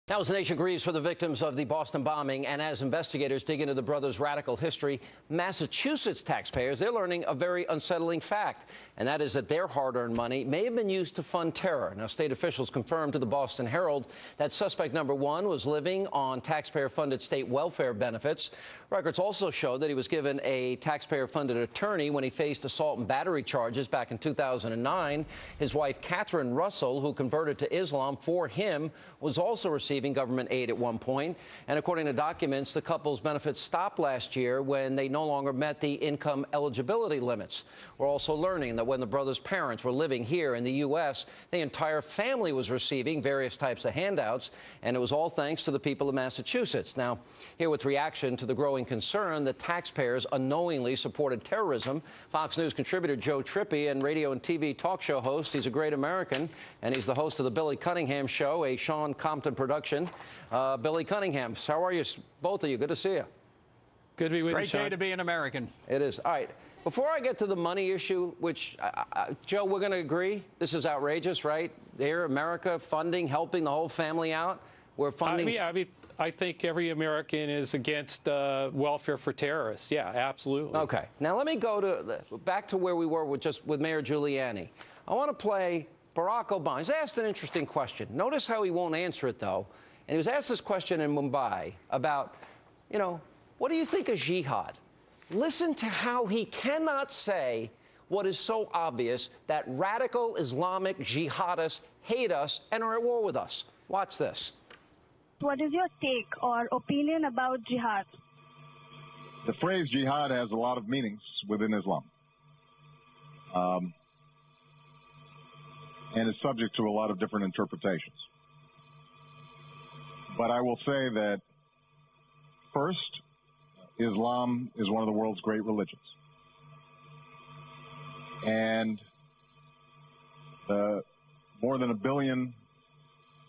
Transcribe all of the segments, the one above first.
Now, as the nation grieves for the victims of the Boston bombing and as investigators dig into the brothers' radical history, Massachusetts taxpayers, they're learning a very unsettling fact, and that is that their hard-earned money may have been used to fund terror. Now, state officials confirmed to the Boston Herald that suspect number one was living on taxpayer-funded state welfare benefits. Records also show that he was given a taxpayer-funded attorney when he faced assault and battery charges back in 2009. His wife, Catherine Russell, who converted to Islam for him, was also receiving government aid at one point. And according to documents, the couple's benefits stopped last year when they no longer met the income eligibility limits. We're also learning that when the brothers' parents were living here in the U.S., the entire family was receiving various types of handouts, and it was all thanks to the people of Massachusetts. Now, here with reaction to the growing concern that taxpayers unknowingly supported terrorism, Fox News contributor Joe Trippi and radio and TV talk show host. He's a great American, and he's the host of the Billy Cunningham Show, a Sean Compton production. Billy Cunningham, how are you, both of you? Good to see you. Good to be with you, Great Sean. day to be an American. It is. All right. Before I get to the money issue, which, Joe, we're going to agree, this is outrageous, right? Here, America funding, helping the whole family out. We're funding. I think every American is against welfare for terrorists. Yeah, absolutely. Okay. Now, let me go back to where we were with Mayor Giuliani. I want to play Barack Obama. He's asked an interesting question. Notice how he won't answer it, though. And he was asked this question in Mumbai about, what do you think of jihad? Listen to how he cannot say what is so obvious, that radical Islamic jihadists hate us and are at war with us. Watch this. What is your take or opinion about jihad? The phrase jihad has a lot of meanings within Islam. And is subject to a lot of different interpretations. But I will say that, first, Islam is one of the world's great religions. And more than 1 billion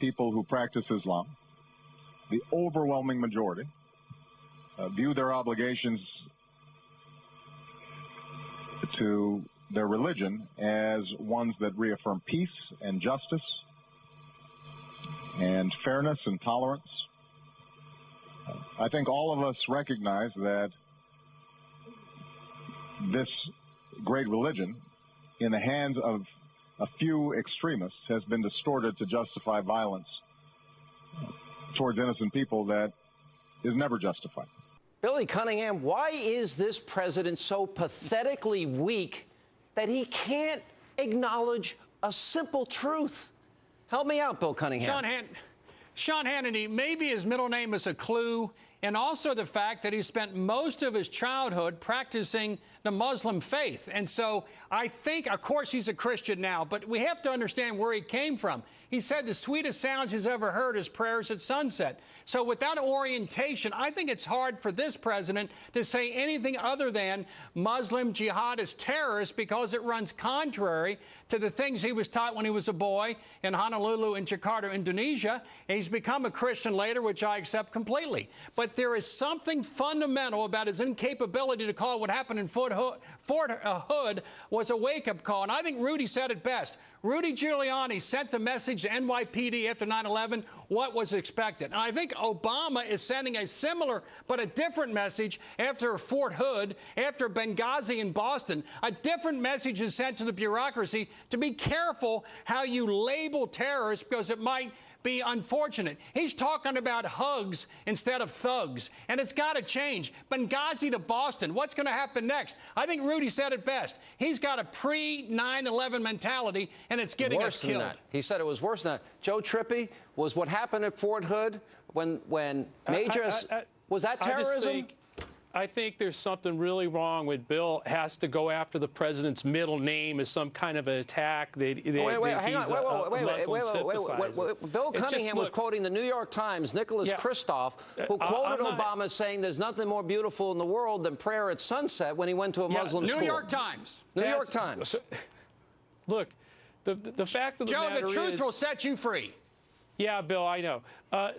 people who practice Islam, the overwhelming majority, view their obligations to their religion as ones that reaffirm peace and justice and fairness and tolerance. I think all of us recognize that this great religion, in the hands of a few extremists, has been distorted to justify violence towards innocent people that is never justified. Billy Cunningham, why is this president so pathetically weak that he can't acknowledge a simple truth? Help me out, Bill Cunningham. Sean Hannity, maybe his middle name is a clue, and also the fact that he spent most of his childhood practicing the Muslim faith. And so I think, of course, he's a Christian now, but we have to understand where he came from. He said the sweetest sounds he's ever heard is prayers at sunset. So without orientation, I think it's hard for this president to say anything other than Muslim jihadist terrorists, because it runs contrary to the things he was taught when he was a boy in Honolulu and Jakarta, Indonesia. And he's become a Christian later, which I accept completely. But there is something fundamental about his incapability to call what happened in Fort Hood was a wake-up call. And I think Rudy said it best. Rudy Giuliani sent the message to NYPD after 9/11, what was expected. And I think Obama is sending a similar but a different message after Fort Hood, after Benghazi in Boston. A different message is sent to the bureaucracy to be careful how you label terrorists, because it might be unfortunate. He's talking about hugs instead of thugs, and it's got to change. Benghazi to Boston, what's going to happen next? I think Rudy said it best. He's got a pre-9/11 mentality, and it's getting us killed. That. He said it was worse than that. Joe Trippi, was what happened at Fort Hood when major was that terrorism? I think there's something really wrong with Bill has to go after the president's middle name as some kind of an attack. Wait. Bill Cunningham was quoting the New York Times, Nicholas Kristof, who quoted Obama saying there's nothing more beautiful in the world than prayer at sunset when he went to a Muslim school. New York Times. New York Times. Look, the fact of the matter is, Joe, the truth will set you free. Yeah, Bill, I know.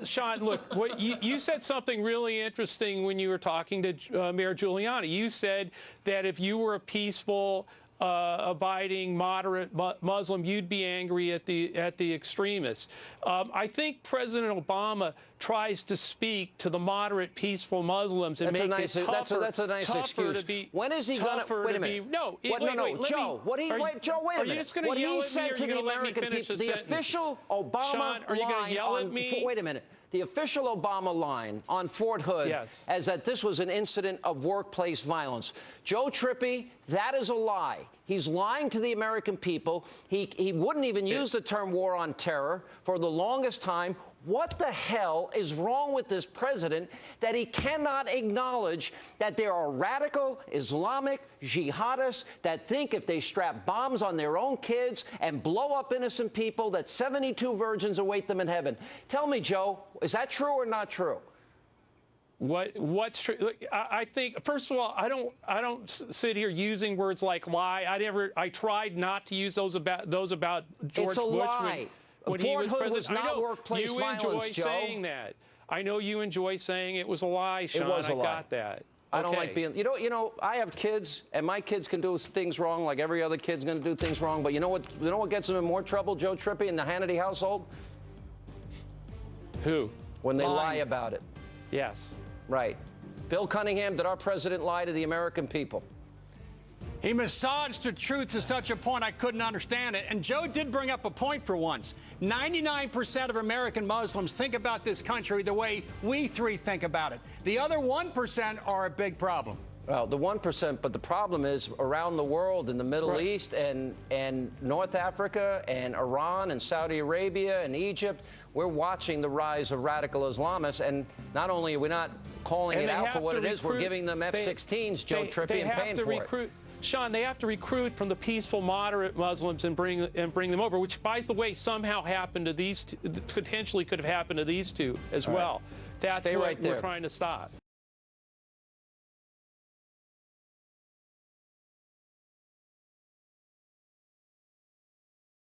Sean, look, what you said something really interesting when you were talking to Mayor Giuliani. You said that if you were a peaceful abiding, moderate Muslim, you'd be angry at the extremists. I think President Obama tries to speak to the moderate, peaceful Muslims and make it tougher. That's a nice excuse. When is he going to? Wait a minute. No, Joe. Joe, wait a minute. Are you just going to yell at me, or are you going to let me finish the sentence? The official Obama Sean, are you going to yell at me? Wait a minute. The official Obama line on Fort Hood is that this was an incident of workplace violence. Joe Trippi, that is a lie. He's lying to the American people. He wouldn't even use the term war on terror for the longest time. What the hell is wrong with this president that he cannot acknowledge that there are radical Islamic jihadists that think if they strap bombs on their own kids and blow up innocent people, that 72 virgins await them in heaven? Tell me, Joe, is that true or not true? What's true? Look, I think, first of all, I don't sit here using words like lie. I tried not to use those about George Bush. It's a lie. When he was president. Was not workplace violence, you enjoy Joe. saying that. I know you enjoy saying it was a lie, Sean. It was a lie. I got that. I don't like being. You know. I have kids, and my kids can do things wrong, like every other kid's going to do things wrong. But you know what? You know what gets them in more trouble, Joe Trippi, in the Hannity household? Who? When they lie about it. Yes. Right. Bill Cunningham, did our president lie to the American people? He massaged the truth to such a point I couldn't understand it. And Joe did bring up a point for once. 99% of American Muslims think about this country the way we three think about it. The other 1% are a big problem. Well, the 1%, but the problem is around the world, in the Middle East and North Africa and Iran and Saudi Arabia and Egypt, we're watching the rise of radical Islamists. And not only are we not calling it out for what it is, we're giving them F-16s, Joe Trippi, and paying for it. Sean, they have to recruit from the peaceful, moderate Muslims and bring them over, which, by the way, somehow happened to these two, potentially could have happened to these two as well. That's what we're trying to stop.